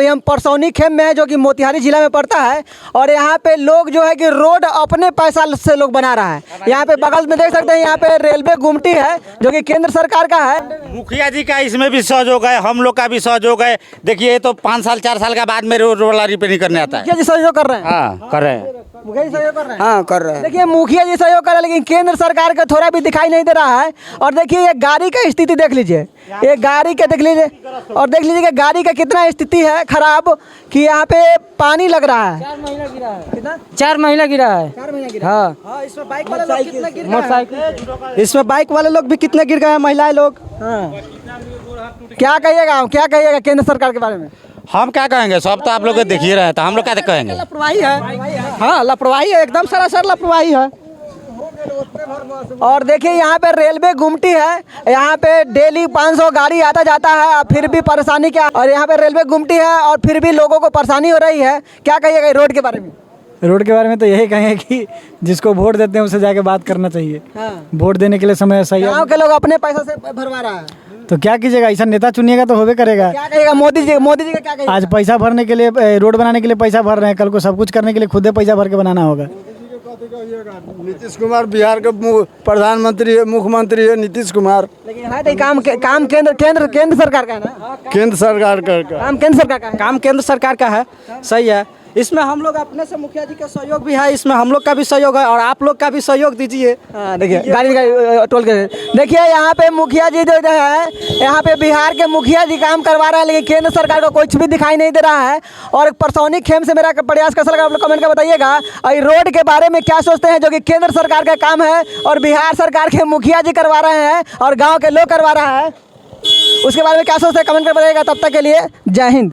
पे हम परसौनी खेम में है जो कि मोतिहारी जिला में पड़ता है। और यहाँ पे लोग जो है कि रोड अपने पैसा से लोग बना रहा है। यहाँ पे बगल में देख सकते हैं, यहाँ पे रेलवे गुमटी है जो कि केंद्र सरकार का है। मुखिया जी का इसमें भी सहयोग है, हम लोग का भी सहयोग है। देखिए तो 5 साल 4 साल का बाद में रोड वाला रिपेयरिंग करने आता है। मुखिया जी सहयोग कर रहे हैं। हाँ कर रहे हैं। मुखिया जी सहयोग कर रहे हैं। हाँ कर रहे हैं। देखिए मुखिया जी सहयोग कर रहे हैं, लेकिन केंद्र सरकार का थोड़ा भी दिखाई नहीं दे रहा है। और देखिए ये गाड़ी का स्थिति देख लीजिए, ये गाड़ी का देख लीजिए, और देख लीजिए कि गाड़ी का कितना स्थिति है खराब कि यहाँ पे पानी लग रहा है। 4 महीना गिरा है। कितना? 4 महीना गिरा है। 4 महीना गिरा। हाँ। हाँ, इसमें बाइक वाले लोग कितना गिर गए हैं? मोटरसाइकिल इसमें बाइक वाले लोग भी कितने गिर गए हैं, महिलाएं लोग। हाँ। क्या कहिएगा केंद्र सरकार के बारे में? हम क्या कहेंगे, सब तो आप लोग देख ही रहे हैं, तो हम लोग क्या कहेंगे। लापरवाही है। हाँ लापरवाही है, एकदम सरासर लापरवाही है। और देखिए यहाँ पे रेलवे गुमटी है, यहाँ पे डेली 500 गाड़ी आता जाता है, फिर भी परेशानी क्या। और यहाँ पे रेलवे गुमटी है और फिर भी लोगों को परेशानी हो रही है। क्या कहिएगा रोड के बारे में? रोड के बारे में तो यही कहेंगे कि जिसको वोट देते हैं उससे जाके बात करना चाहिए। हाँ। वोट देने के लिए समय सही है गाँव के लोग अपने पैसा से भरवा रहा है। तो क्या कीजिएगा, ऐसा नेता चुनिएगा तो होबे करेगा। क्या कहिएगा मोदी जी का क्या कहिएगा? आज पैसा भरने के लिए, रोड बनाने के लिए पैसा भर रहे हैं, कल को सब कुछ करने के लिए खुद ही पैसा भर के बनाना होगा। नीतीश कुमार बिहार के प्रधानमंत्री है, मुख्यमंत्री है नीतीश कुमार। लेकिन है तो काम केंद्र सरकार का है ना। केंद्र सरकार का काम केंद्र सरकार का है। काम केंद्र सरकार का है, सही है। इसमें हम लोग अपने से मुखिया जी का सहयोग भी है, इसमें हम लोग का भी सहयोग है और आप लोग का भी सहयोग दीजिए। हाँ, देखिए गाड़ी टोल के देखिए यहाँ पे मुखिया जी जो है, यहाँ पे बिहार के मुखिया जी काम करवा रहे हैं, लेकिन केंद्र सरकार को कुछ भी दिखाई नहीं दे रहा है। और परसौनी खेम से मेरा प्रयास कैसा लगा आप लोग कमेंट कर बताइएगा। और रोड के बारे में क्या सोचते हैं जो कि केंद्र सरकार का काम है और बिहार सरकार के मुखिया जी करवा रहे हैं और गाँव के लोग करवा रहा है, उसके बारे में क्या सोचते हैं कमेंट कर बताइएगा। तब तक के लिए जय हिंद।